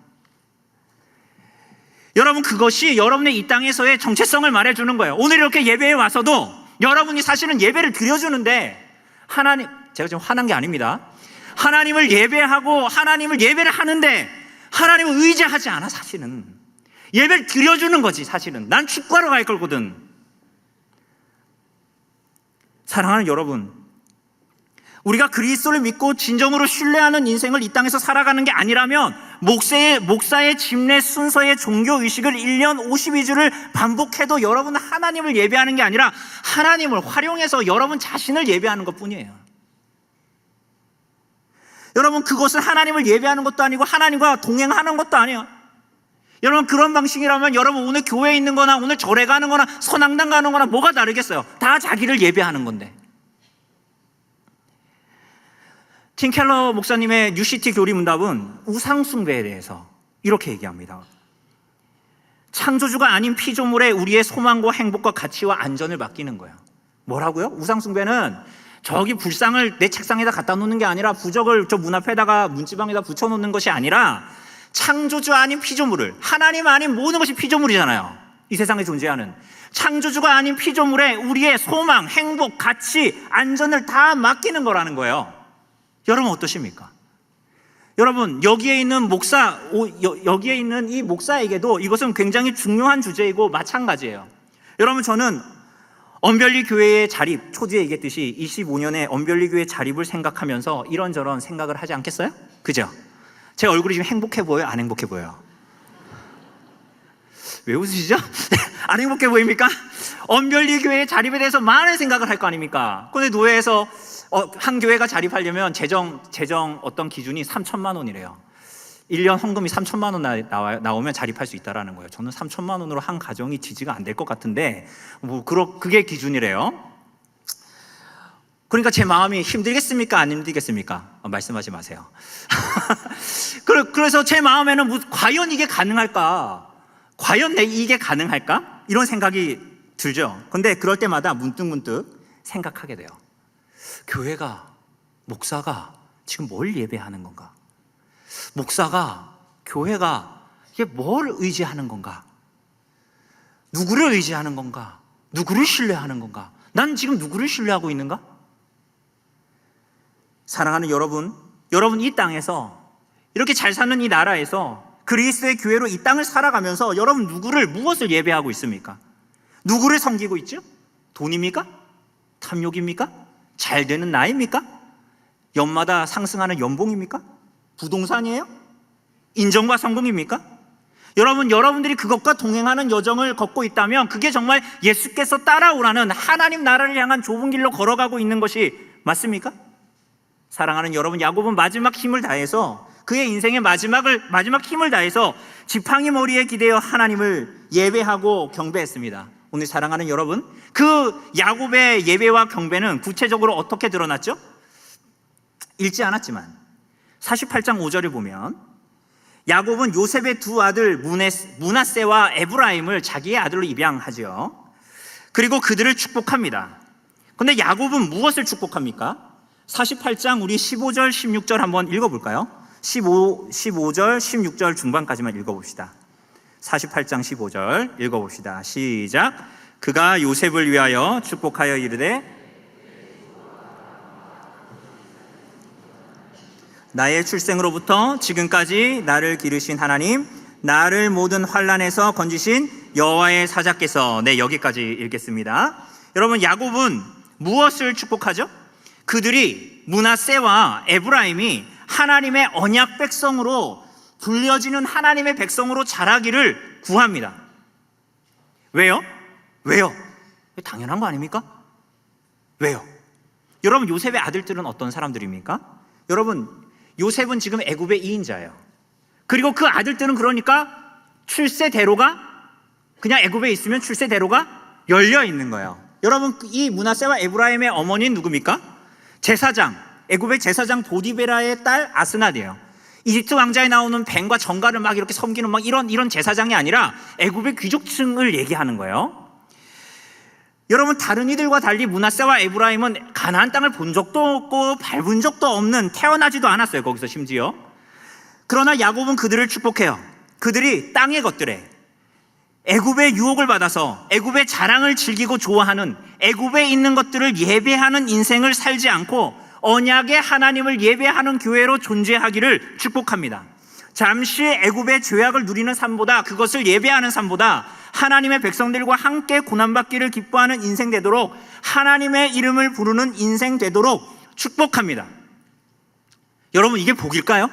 여러분, 그것이 여러분의 이 땅에서의 정체성을 말해주는 거예요. 오늘 이렇게 예배에 와서도 여러분이 사실은 예배를 드려주는데, 제가 지금 화난 게 아닙니다. 하나님을 예배하고 하나님을 예배를 하는데 하나님을 의지하지 않아. 사실은 예배를 드려주는 거지. 사실은 난 축구하러 갈 거거든. 사랑하는 여러분, 우리가 그리스도를 믿고 진정으로 신뢰하는 인생을 이 땅에서 살아가는 게 아니라면, 목사의 집례 순서의 종교 의식을 1년 52주를 반복해도 여러분은 하나님을 예배하는 게 아니라 하나님을 활용해서 여러분 자신을 예배하는 것 뿐이에요. 여러분, 그것은 하나님을 예배하는 것도 아니고 하나님과 동행하는 것도 아니에요. 여러분, 그런 방식이라면 여러분 오늘 교회에 있는 거나 오늘 절에 가는 거나 선앙당 가는 거나 뭐가 다르겠어요? 다 자기를 예배하는 건데. 팀 켈러 목사님의 뉴시티 교리문답은 우상숭배에 대해서 이렇게 얘기합니다. 창조주가 아닌 피조물에 우리의 소망과 행복과 가치와 안전을 맡기는 거예요. 뭐라고요? 우상숭배는 저기 불상을 내 책상에다 갖다 놓는 게 아니라 부적을 저 문 앞에다가 문지방에다 붙여놓는 것이 아니라 창조주 아닌 피조물을, 하나님 아닌 모든 것이 피조물이잖아요. 이 세상에 존재하는 창조주가 아닌 피조물에 우리의 소망, 행복, 가치, 안전을 다 맡기는 거라는 거예요. 여러분 어떠십니까? 여러분, 여기에 있는 이 목사에게도 이것은 굉장히 중요한 주제이고 마찬가지예요. 여러분, 저는 언별리 교회의 자립, 초두에 얘기했듯이 25년의 언별리 교회 자립을 생각하면서 이런저런 생각을 하지 않겠어요? 그죠? 제 얼굴이 지금 행복해 보여요? 안 행복해 보여요? 왜 웃으시죠? 안 행복해 보입니까? 언별리 교회의 자립에 대해서 많은 생각을 할 거 아닙니까? 근데 노예에서 한 교회가 자립하려면 재정 어떤 기준이 3천만 원이래요. 1년 헌금이 3천만 원 나오면 자립할 수 있다라는 거예요. 저는 3천만 원으로 한 가정이 지지가 안 될 것 같은데 그게 기준이래요. 그러니까 제 마음이 힘들겠습니까? 안 힘들겠습니까? 말씀하지 마세요. 그래서 제 마음에는 과연 이게 가능할까? 과연 이게 가능할까? 이런 생각이 들죠. 근데 그럴 때마다 문득문득 생각하게 돼요. 교회가, 목사가 지금 뭘 예배하는 건가? 목사가, 교회가 이게 뭘 의지하는 건가? 누구를 의지하는 건가? 누구를 신뢰하는 건가? 난 지금 누구를 신뢰하고 있는가? 사랑하는 여러분 이 땅에서 이렇게 잘 사는 이 나라에서 그리스도의 교회로 이 땅을 살아가면서 여러분 무엇을 예배하고 있습니까? 누구를 섬기고 있죠? 돈입니까? 탐욕입니까? 잘 되는 나이입니까? 연마다 상승하는 연봉입니까? 부동산이에요? 인정과 성공입니까? 여러분들이 그것과 동행하는 여정을 걷고 있다면 그게 정말 예수께서 따라오라는 하나님 나라를 향한 좁은 길로 걸어가고 있는 것이 맞습니까? 사랑하는 여러분, 야곱은 마지막 힘을 다해서 그의 인생의 마지막 힘을 다해서 지팡이 머리에 기대어 하나님을 예배하고 경배했습니다. 오늘 사랑하는 여러분, 그 야곱의 예배와 경배는 구체적으로 어떻게 드러났죠? 읽지 않았지만 48장 5절을 보면 야곱은 요셉의 두 아들 므낫세와 에브라임을 자기의 아들로 입양하죠. 그리고 그들을 축복합니다. 그런데 야곱은 무엇을 축복합니까? 48장 우리 15절 16절 한번 읽어볼까요? 15절 16절 중반까지만 읽어봅시다. 48장 15절 읽어봅시다. 시작. 그가 요셉을 위하여 축복하여 이르되 나의 출생으로부터 지금까지 나를 기르신 하나님, 나를 모든 환난에서 건지신 여호와의 사자께서. 네, 여기까지 읽겠습니다. 여러분, 야곱은 무엇을 축복하죠? 그들이 므낫세와 에브라임이 하나님의 언약 백성으로 불려지는 하나님의 백성으로 자라기를 구합니다. 왜요? 당연한 거 아닙니까? 왜요? 여러분, 요셉의 아들들은 어떤 사람들입니까? 여러분, 요셉은 지금 애굽의 2인자예요. 그리고 그 아들들은 그러니까 출세대로가 그냥 애굽에 있으면 출세대로가 열려 있는 거예요. 여러분, 이 므낫세와 에브라임의 어머니는 누굽니까? 제사장, 애굽의 제사장 보디베라의 딸 아스낫이에요. 이집트 왕자에 나오는 뱀과 정갈을 막 이렇게 섬기는 막 이런 제사장이 아니라 애굽의 귀족층을 얘기하는 거예요. 여러분, 다른 이들과 달리 므낫세와 에브라임은 가나안 땅을 본 적도 없고 밟은 적도 없는, 태어나지도 않았어요. 거기서 심지어. 그러나 야곱은 그들을 축복해요. 그들이 땅의 것들에 애굽의 유혹을 받아서 애굽의 자랑을 즐기고 좋아하는, 애굽에 있는 것들을 예배하는 인생을 살지 않고 언약의 하나님을 예배하는 교회로 존재하기를 축복합니다. 잠시 애굽의 죄악을 누리는 삶보다, 그것을 예배하는 삶보다 하나님의 백성들과 함께 고난받기를 기뻐하는 인생 되도록, 하나님의 이름을 부르는 인생 되도록 축복합니다. 여러분, 이게 복일까요?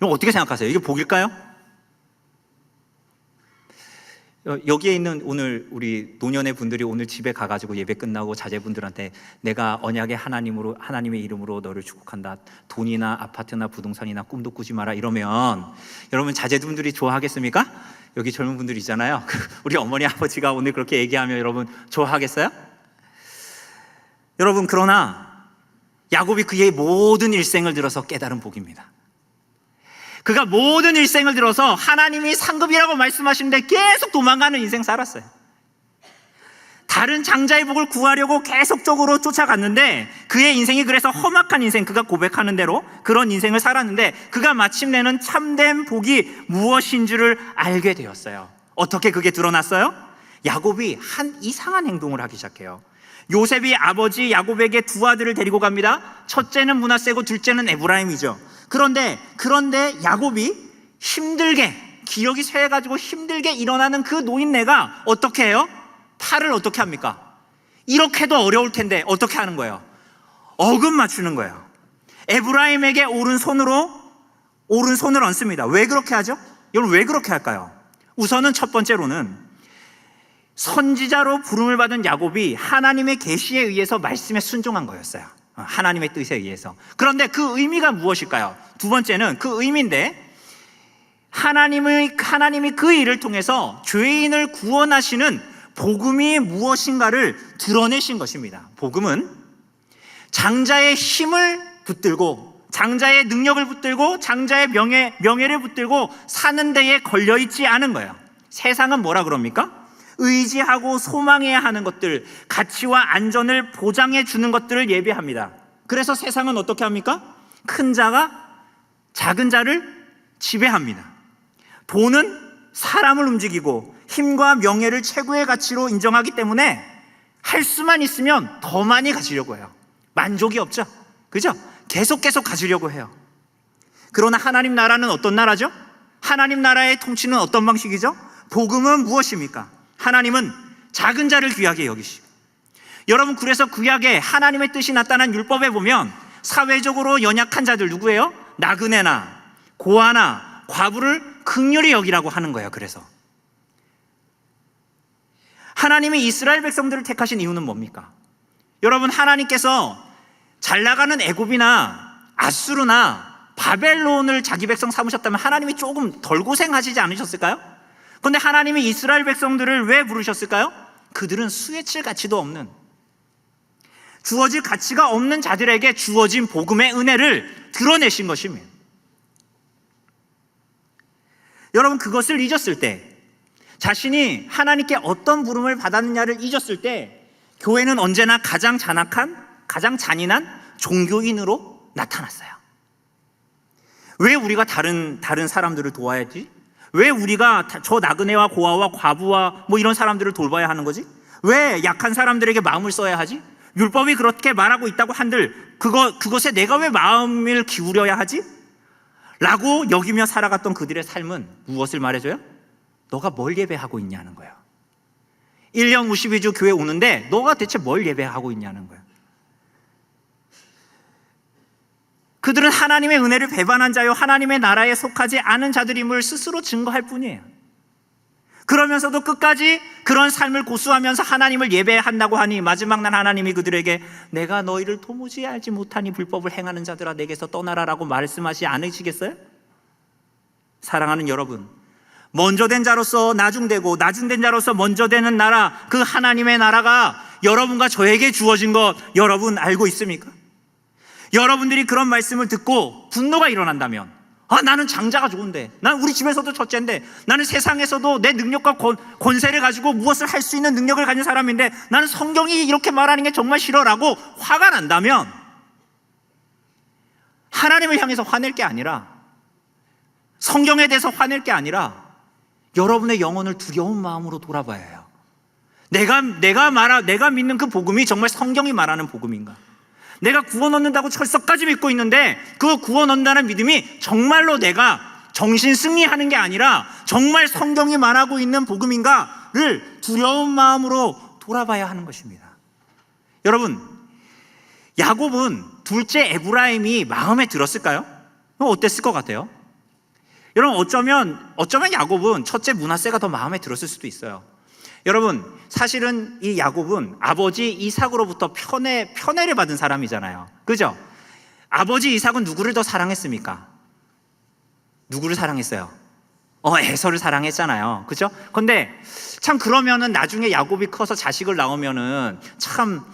여러분 어떻게 생각하세요? 이게 복일까요? 여기에 있는 오늘 우리 노년의 분들이 오늘 집에 가가지고 예배 끝나고 자제분들한테 내가 언약의 하나님의 이름으로 너를 축복한다, 돈이나 아파트나 부동산이나 꿈도 꾸지 마라 이러면 여러분 자제분들이 좋아하겠습니까? 여기 젊은 분들 있잖아요. 우리 어머니 아버지가 오늘 그렇게 얘기하면 여러분 좋아하겠어요? 여러분, 그러나 야곱이 그의 모든 일생을 들어서 깨달은 복입니다. 그가 모든 일생을 들어서 하나님이 상급이라고 말씀하시는데 계속 도망가는 인생 살았어요. 다른 장자의 복을 구하려고 계속적으로 쫓아갔는데 그의 인생이 그래서 험악한 인생, 그가 고백하는 대로 그런 인생을 살았는데 그가 마침내는 참된 복이 무엇인 줄을 알게 되었어요. 어떻게 그게 드러났어요? 야곱이 한 이상한 행동을 하기 시작해요. 요셉이 아버지 야곱에게 두 아들을 데리고 갑니다. 첫째는 므낫세고 둘째는 에브라임이죠. 그런데 야곱이 힘들게, 기력이 쇠해가지고 힘들게 일어나는 그 노인네가 어떻게 해요? 팔을 어떻게 합니까? 이렇게도 어려울 텐데 어떻게 하는 거예요? 어금 맞추는 거예요. 에브라임에게 오른손을 얹습니다. 왜 그렇게 하죠? 여러분, 왜 그렇게 할까요? 우선은 첫 번째로는 선지자로 부름을 받은 야곱이 하나님의 계시에 의해서 말씀에 순종한 거였어요. 하나님의 뜻에 의해서. 그런데 그 의미가 무엇일까요? 두 번째는 그 의미인데, 하나님이 그 일을 통해서 죄인을 구원하시는 복음이 무엇인가를 드러내신 것입니다. 복음은 장자의 힘을 붙들고, 장자의 능력을 붙들고, 장자의 명예를 붙들고 사는 데에 걸려있지 않은 거예요. 세상은 뭐라 그럽니까? 의지하고 소망해야 하는 것들, 가치와 안전을 보장해 주는 것들을 예배합니다. 그래서 세상은 어떻게 합니까? 큰 자가 작은 자를 지배합니다. 돈은 사람을 움직이고 힘과 명예를 최고의 가치로 인정하기 때문에 할 수만 있으면 더 많이 가지려고 해요. 만족이 없죠? 그죠? 계속 가지려고 해요. 그러나 하나님 나라는 어떤 나라죠? 하나님 나라의 통치는 어떤 방식이죠? 복음은 무엇입니까? 하나님은 작은 자를 귀하게 여기시고, 여러분, 그래서 구약에 하나님의 뜻이 나타난 율법에 보면 사회적으로 연약한 자들 누구예요? 나그네나 고아나 과부를 긍휼히 여기라고 하는 거예요. 그래서 하나님이 이스라엘 백성들을 택하신 이유는 뭡니까? 여러분, 하나님께서 잘 나가는 애굽이나 아수르나 바벨론을 자기 백성 삼으셨다면 하나님이 조금 덜 고생하시지 않으셨을까요? 그런데 하나님이 이스라엘 백성들을 왜 부르셨을까요? 그들은 수혜칠 가치도 없는, 주어질 가치가 없는 자들에게 주어진 복음의 은혜를 드러내신 것입니다. 여러분, 그것을 잊었을 때, 자신이 하나님께 어떤 부름을 받았느냐를 잊었을 때, 교회는 언제나 가장 잔인한 종교인으로 나타났어요. 왜 우리가 다른 사람들을 도와야지? 왜 우리가 저 나그네와 고아와 과부와 뭐 이런 사람들을 돌봐야 하는 거지? 왜 약한 사람들에게 마음을 써야 하지? 율법이 그렇게 말하고 있다고 한들 그것에 내가 왜 마음을 기울여야 하지? 라고 여기며 살아갔던 그들의 삶은 무엇을 말해줘요? 너가 뭘 예배하고 있냐는 거예요. 1년 52주 교회 오는데 너가 대체 뭘 예배하고 있냐는 거예요. 그들은 하나님의 은혜를 배반한 자요, 하나님의 나라에 속하지 않은 자들임을 스스로 증거할 뿐이에요. 그러면서도 끝까지 그런 삶을 고수하면서 하나님을 예배한다고 하니 마지막 날 하나님이 그들에게 내가 너희를 도무지 알지 못하니 불법을 행하는 자들아 내게서 떠나라라고 말씀하시지 않으시겠어요? 사랑하는 여러분, 먼저 된 자로서 나중되고 나중된 자로서 먼저 되는 나라, 그 하나님의 나라가 여러분과 저에게 주어진 것 여러분 알고 있습니까? 여러분들이 그런 말씀을 듣고 분노가 일어난다면, 나는 장자가 좋은데, 난 우리 집에서도 첫째인데, 나는 세상에서도 내 능력과 권세를 가지고 무엇을 할 수 있는 능력을 가진 사람인데 나는 성경이 이렇게 말하는 게 정말 싫어라고 화가 난다면, 하나님을 향해서 화낼 게 아니라, 성경에 대해서 화낼 게 아니라 여러분의 영혼을 두려운 마음으로 돌아봐야 해요. 내가 믿는 그 복음이 정말 성경이 말하는 복음인가? 내가 구원 얻는다고 철석까지 믿고 있는데 그 구원 얻는다는 믿음이 정말로 내가 정신 승리하는 게 아니라 정말 성경이 말하고 있는 복음인가를 두려운 마음으로 돌아봐야 하는 것입니다. 여러분, 야곱은 둘째 에브라임이 마음에 들었을까요? 어땠을 것 같아요? 여러분, 어쩌면 야곱은 첫째 므낫세가 더 마음에 들었을 수도 있어요. 여러분, 사실은 이 야곱은 아버지 이삭으로부터 편애를 받은 사람이잖아요. 그죠? 아버지 이삭은 누구를 더 사랑했습니까? 누구를 사랑했어요? 에서를 사랑했잖아요. 그죠? 근데 참 그러면은 나중에 야곱이 커서 자식을 낳으면은 참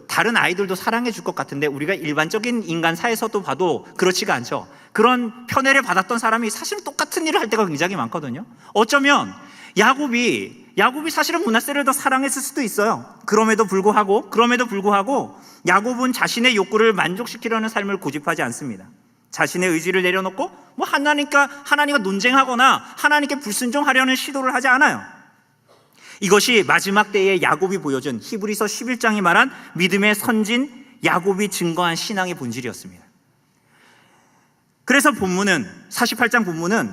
다른 아이들도 사랑해 줄 것 같은데, 우리가 일반적인 인간 사에서도 봐도 그렇지가 않죠. 그런 편애를 받았던 사람이 사실은 똑같은 일을 할 때가 굉장히 많거든요. 어쩌면 야곱이 사실은 므낫세를 더 사랑했을 수도 있어요. 그럼에도 불구하고 야곱은 자신의 욕구를 만족시키려는 삶을 고집하지 않습니다. 자신의 의지를 내려놓고 하나님과 논쟁하거나 하나님께 불순종하려는 시도를 하지 않아요. 이것이 마지막 때에 야곱이 보여준 히브리서 11장이 말한 믿음의 선진 야곱이 증거한 신앙의 본질이었습니다. 그래서 48장 본문은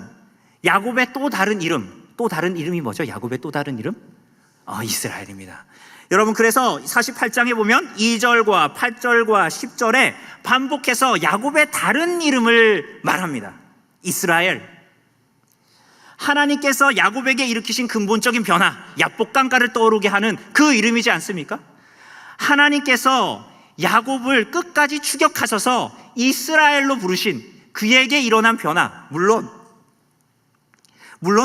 야곱의 또 다른 이름이 뭐죠? 야곱의 또 다른 이름? 이스라엘입니다. 여러분, 그래서 48장에 보면 2절과 8절과 10절에 반복해서 야곱의 다른 이름을 말합니다. 이스라엘. 하나님께서 야곱에게 일으키신 근본적인 변화, 야복강가를 떠오르게 하는 그 이름이지 않습니까? 하나님께서 야곱을 끝까지 추격하셔서 이스라엘로 부르신 그에게 일어난 변화, 물론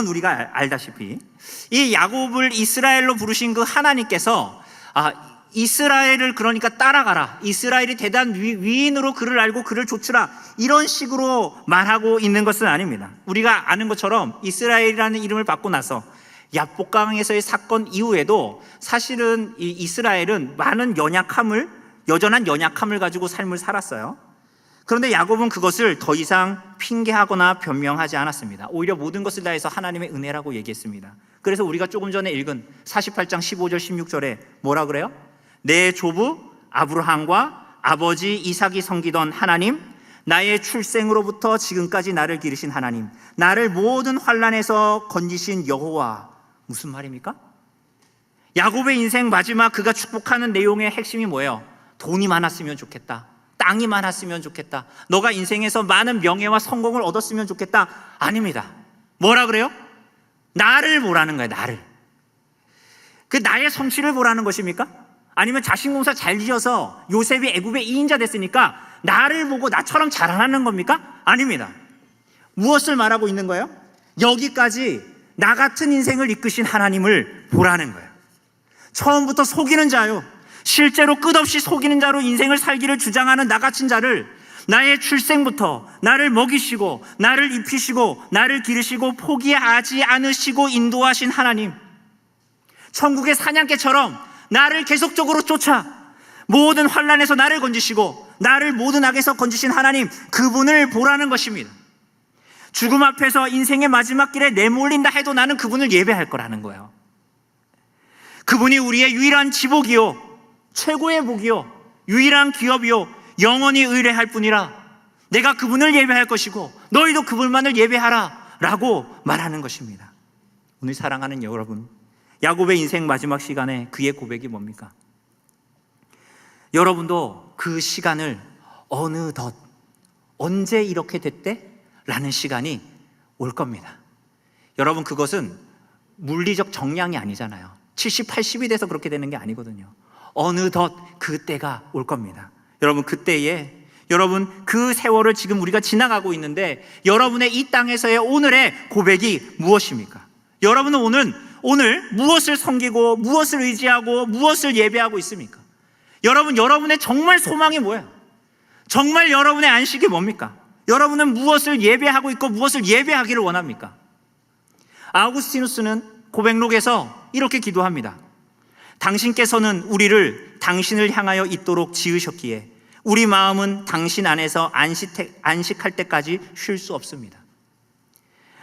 우리가 알다시피 이 야곱을 이스라엘로 부르신 그 하나님께서 이스라엘을 그러니까 따라가라, 이스라엘이 대단 위인으로 그를 알고 그를 좇으라, 이런 식으로 말하고 있는 것은 아닙니다. 우리가 아는 것처럼 이스라엘이라는 이름을 받고 나서 야복강에서의 사건 이후에도 사실은 이 이스라엘은 많은 여전한 연약함을 가지고 삶을 살았어요. 그런데 야곱은 그것을 더 이상 핑계하거나 변명하지 않았습니다. 오히려 모든 것을 다해서 하나님의 은혜라고 얘기했습니다. 그래서 우리가 조금 전에 읽은 48장 15절 16절에 뭐라 그래요? 내 조부 아브라함과 아버지 이삭이 섬기던 하나님, 나의 출생으로부터 지금까지 나를 기르신 하나님, 나를 모든 환난에서 건지신 여호와. 무슨 말입니까? 야곱의 인생 마지막 그가 축복하는 내용의 핵심이 뭐예요? 돈이 많았으면 좋겠다, 땅이 많았으면 좋겠다, 너가 인생에서 많은 명예와 성공을 얻었으면 좋겠다. 아닙니다. 뭐라 그래요? 나를 보라는 거예요. 나를. 나의 성취를 보라는 것입니까? 아니면 자신공사 잘 지어서 요셉이 애굽의 2인자 됐으니까 나를 보고 나처럼 자라나는 겁니까? 아닙니다. 무엇을 말하고 있는 거예요? 여기까지 나 같은 인생을 이끄신 하나님을 보라는 거예요. 처음부터 속이는 자요, 실제로 끝없이 속이는 자로 인생을 살기를 주장하는 나 같은 자를, 나의 출생부터 나를 먹이시고 나를 입히시고 나를 기르시고 포기하지 않으시고 인도하신 하나님, 천국의 사냥개처럼 나를 계속적으로 쫓아 모든 환난에서 나를 건지시고 나를 모든 악에서 건지신 하나님, 그분을 보라는 것입니다. 죽음 앞에서 인생의 마지막 길에 내몰린다 해도 나는 그분을 예배할 거라는 거예요. 그분이 우리의 유일한 지복이요, 최고의 복이요, 유일한 기업이요, 영원히 의뢰할 뿐이라 내가 그분을 예배할 것이고 너희도 그분만을 예배하라 라고 말하는 것입니다. 오늘 사랑하는 여러분, 야곱의 인생 마지막 시간에 그의 고백이 뭡니까? 여러분도 그 시간을 어느덧 언제 이렇게 됐대? 라는 시간이 올 겁니다. 여러분, 그것은 물리적 정량이 아니잖아요. 70, 80이 돼서 그렇게 되는 게 아니거든요. 어느덧 그때가 올 겁니다. 여러분, 그때에 그 세월을 지금 우리가 지나가고 있는데 여러분의 이 땅에서의 오늘의 고백이 무엇입니까? 여러분은 오늘 무엇을 섬기고 무엇을 의지하고 무엇을 예배하고 있습니까? 여러분의 정말 소망이 뭐예요? 정말 여러분의 안식이 뭡니까? 여러분은 무엇을 예배하고 있고 무엇을 예배하기를 원합니까? 아우구스티누스는 고백록에서 이렇게 기도합니다. 당신께서는 우리를 당신을 향하여 있도록 지으셨기에 우리 마음은 당신 안에서 안식할 때까지 쉴 수 없습니다.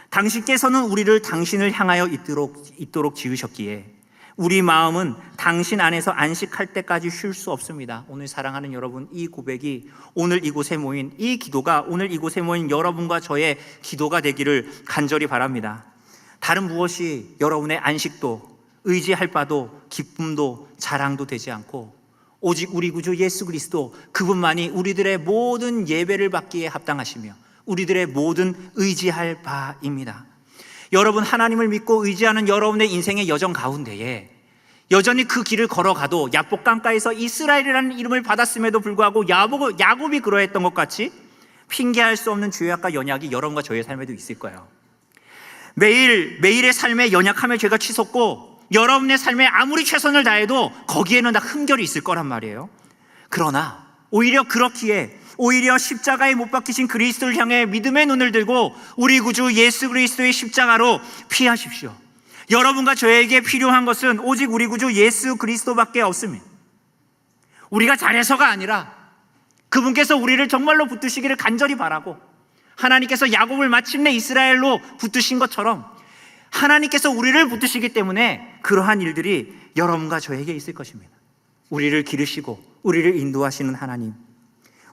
당신께서는 우리를 당신을 향하여 있도록 지으셨기에 우리 마음은 당신 안에서 안식할 때까지 쉴 수 없습니다. 오늘 사랑하는 여러분, 이 고백이 오늘 이곳에 모인 이 기도가 오늘 이곳에 모인 여러분과 저의 기도가 되기를 간절히 바랍니다. 다른 무엇이 여러분의 안식도 의지할 바도 기쁨도 자랑도 되지 않고 오직 우리 구주 예수 그리스도, 그분만이 우리들의 모든 예배를 받기에 합당하시며 우리들의 모든 의지할 바입니다. 여러분, 하나님을 믿고 의지하는 여러분의 인생의 여정 가운데에 여전히 그 길을 걸어가도 야복 강가에서 이스라엘이라는 이름을 받았음에도 불구하고 야곱이 그러했던 것 같이 핑계할 수 없는 죄악과 연약이 여러분과 저의 삶에도 있을 거예요. 매일의 삶에 연약함의 죄가 치솟고 여러분의 삶에 아무리 최선을 다해도 거기에는 다 흠결이 있을 거란 말이에요. 그러나 오히려 그렇기에 오히려 십자가에 못 박히신 그리스도를 향해 믿음의 눈을 들고 우리 구주 예수 그리스도의 십자가로 피하십시오. 여러분과 저에게 필요한 것은 오직 우리 구주 예수 그리스도밖에 없습니다. 우리가 잘해서가 아니라 그분께서 우리를 정말로 붙드시기를 간절히 바라고, 하나님께서 야곱을 마침내 이스라엘로 붙드신 것처럼 하나님께서 우리를 붙드시기 때문에 그러한 일들이 여러분과 저에게 있을 것입니다. 우리를 기르시고 우리를 인도하시는 하나님,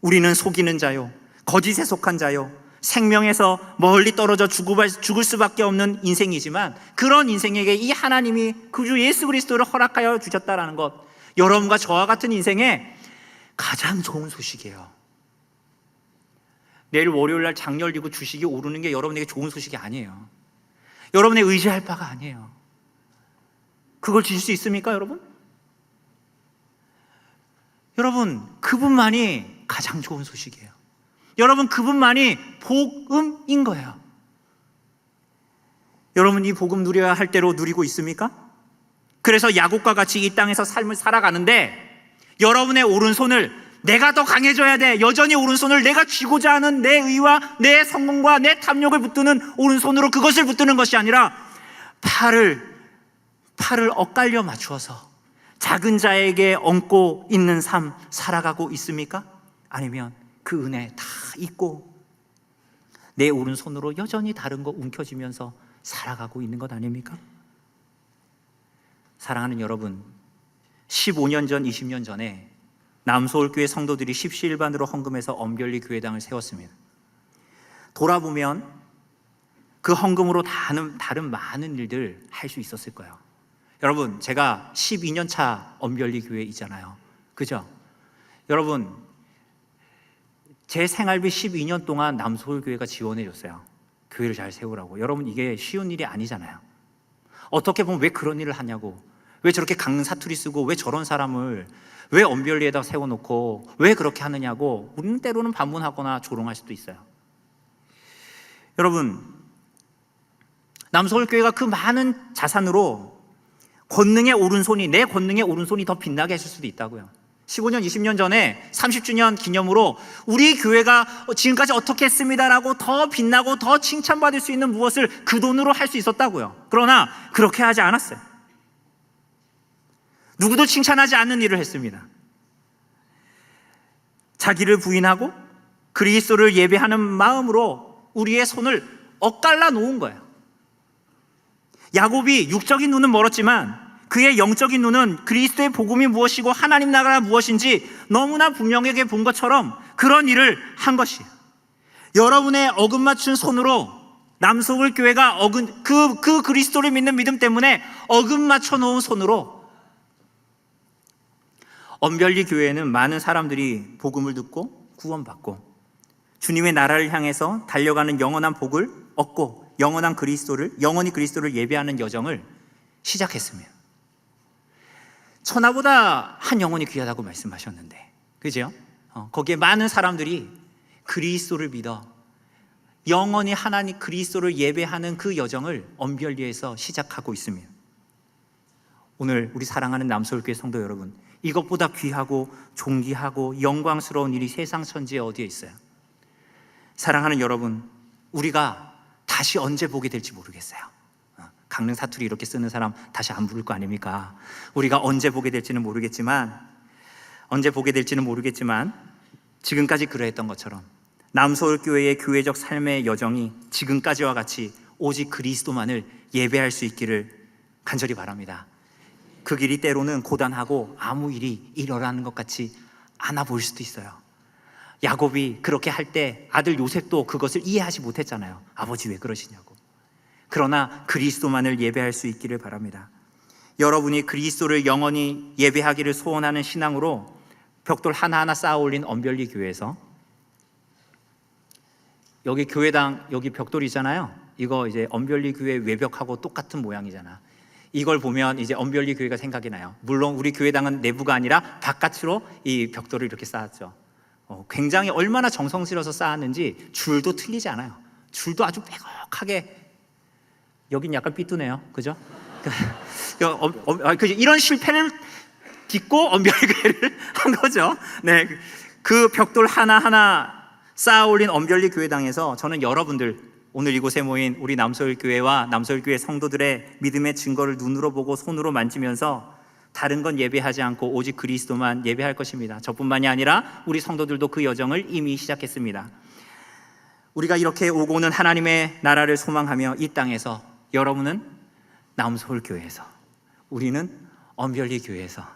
우리는 속이는 자요, 거짓에 속한 자요, 생명에서 멀리 떨어져 죽을 수밖에 없는 인생이지만 그런 인생에게 이 하나님이 구주 예수 그리스도를 허락하여 주셨다는 것, 여러분과 저와 같은 인생에 가장 좋은 소식이에요. 내일 월요일날 장 열리고 주식이 오르는 게 여러분에게 좋은 소식이 아니에요. 여러분의 의지할 바가 아니에요. 그걸 주실 수 있습니까, 여러분? 여러분, 그분만이 가장 좋은 소식이에요. 여러분, 그분만이 복음인 거예요. 여러분, 이 복음 누려야 할 대로 누리고 있습니까? 그래서 야곱과 같이 이 땅에서 삶을 살아가는데 여러분의 오른손을 내가 더 강해져야 돼, 여전히 오른손을 내가 쥐고자 하는 내 의와 내 성공과 내 탐욕을 붙드는 오른손으로 그것을 붙드는 것이 아니라 팔을 엇갈려 맞추어서 작은 자에게 얹고 있는 삶 살아가고 있습니까? 아니면 그 은혜 다 잊고 내 오른손으로 여전히 다른 거 움켜쥐면서 살아가고 있는 것 아닙니까? 사랑하는 여러분, 15년 전, 20년 전에 남서울교회 성도들이 십시일반으로 헌금해서 엄별리 교회당을 세웠습니다. 돌아보면 그 헌금으로 다른 많은 일들 할 수 있었을 거예요. 여러분, 제가 12년 차 엄별리 교회이잖아요. 그죠? 여러분, 제 생활비 12년 동안 남서울교회가 지원해 줬어요. 교회를 잘 세우라고. 여러분, 이게 쉬운 일이 아니잖아요. 어떻게 보면 왜 그런 일을 하냐고, 왜 저렇게 강릉 사투리 쓰고 왜 저런 사람을 왜 엄별리에다 세워놓고 왜 그렇게 하느냐고 우리는 때로는 반문하거나 조롱할 수도 있어요. 여러분, 남서울교회가 그 많은 자산으로 권능의 오른손이, 내 권능의 오른손이 더 빛나게 했을 수도 있다고요. 15년, 20년 전에 30주년 기념으로 우리 교회가 지금까지 어떻게 했습니다라고 더 빛나고 더 칭찬받을 수 있는 무엇을 그 돈으로 할 수 있었다고요. 그러나 그렇게 하지 않았어요. 누구도 칭찬하지 않는 일을 했습니다. 자기를 부인하고 그리스도를 예배하는 마음으로 우리의 손을 엇갈라 놓은 거예요. 야곱이 육적인 눈은 멀었지만 그의 영적인 눈은 그리스도의 복음이 무엇이고 하나님 나라가 무엇인지 너무나 분명하게 본 것처럼 그런 일을 한 것이에요. 여러분의 어긋 맞춘 손으로 남서울 교회가 그 그리스도를 믿는 믿음 때문에 어긋 맞춰 놓은 손으로 엄별리 교회에는 많은 사람들이 복음을 듣고 구원받고 주님의 나라를 향해서 달려가는 영원한 복을 얻고 영원히 그리스도를 예배하는 여정을 시작했습니다. 천하보다 한 영혼이 귀하다고 말씀하셨는데, 그죠? 거기에 많은 사람들이 그리스도를 믿어 영원히 하나님 그리스도를 예배하는 그 여정을 엄별리에서 시작하고 있습니다. 오늘 우리 사랑하는 남서울교회 성도 여러분, 이것보다 귀하고 존귀하고 영광스러운 일이 세상 천지에 어디에 있어요? 사랑하는 여러분, 우리가 다시 언제 보게 될지 모르겠어요. 강릉 사투리 이렇게 쓰는 사람 다시 안 부를 거 아닙니까? 우리가 언제 보게 될지는 모르겠지만 지금까지 그러했던 것처럼 남서울교회의 교회적 삶의 여정이 지금까지와 같이 오직 그리스도만을 예배할 수 있기를 간절히 바랍니다. 그 길이 때로는 고단하고 아무 일이 일어나는 것 같이 않아 보일 수도 있어요. 야곱이 그렇게 할 때 아들 요셉도 그것을 이해하지 못했잖아요. 아버지 왜 그러시냐고. 그러나 그리스도만을 예배할 수 있기를 바랍니다. 여러분이 그리스도를 영원히 예배하기를 소원하는 신앙으로 벽돌 하나하나 쌓아 올린 엄별리 교회에서 여기 교회당 여기 벽돌 있잖아요. 이거 이제 언별리 교회 외벽하고 똑같은 모양이잖아. 이걸 보면 이제 언별리 교회가 생각이 나요. 물론 우리 교회당은 내부가 아니라 바깥으로 이 벽돌을 이렇게 쌓았죠. 굉장히 얼마나 정성스러워서 쌓았는지 줄도 틀리지 않아요. 줄도 아주 빼곡하게. 여긴 약간 삐뚤네요, 그죠? 이런 실패를 딛고 언별리 교회를 한 거죠. 네, 그 벽돌 하나하나 쌓아 올린 언별리 교회당에서 저는 여러분들, 오늘 이곳에 모인 우리 남서울교회와 남서울교회 성도들의 믿음의 증거를 눈으로 보고 손으로 만지면서 다른 건 예배하지 않고 오직 그리스도만 예배할 것입니다. 저뿐만이 아니라 우리 성도들도 그 여정을 이미 시작했습니다. 우리가 이렇게 오고 오는 하나님의 나라를 소망하며 이 땅에서, 여러분은 남서울교회에서, 우리는 언별리 교회에서,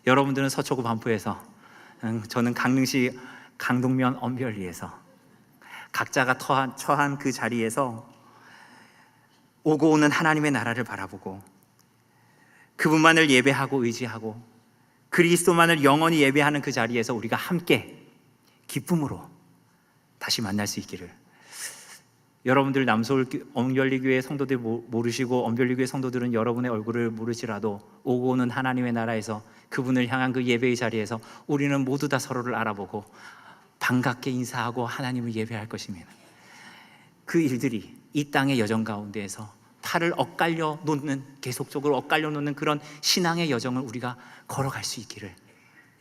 여러분들은 서초구 반포에서, 저는 강릉시 강동면 언별리에서 각자가 처한 그 자리에서 오고 오는 하나님의 나라를 바라보고 그분만을 예배하고 의지하고 그리스도만을 영원히 예배하는 그 자리에서 우리가 함께 기쁨으로 다시 만날 수 있기를. 여러분들 남서울 언별리교회 성도들 모르시고 언별리교회 성도들은 여러분의 얼굴을 모르시라도 오고 오는 하나님의 나라에서 그분을 향한 그 예배의 자리에서 우리는 모두 다 서로를 알아보고 반갑게 인사하고 하나님을 예배할 것입니다. 그 일들이 이 땅의 여정 가운데에서 팔을 엇갈려 놓는, 계속적으로 엇갈려 놓는 그런 신앙의 여정을 우리가 걸어갈 수 있기를,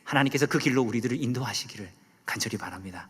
하나님께서 그 길로 우리들을 인도하시기를 간절히 바랍니다.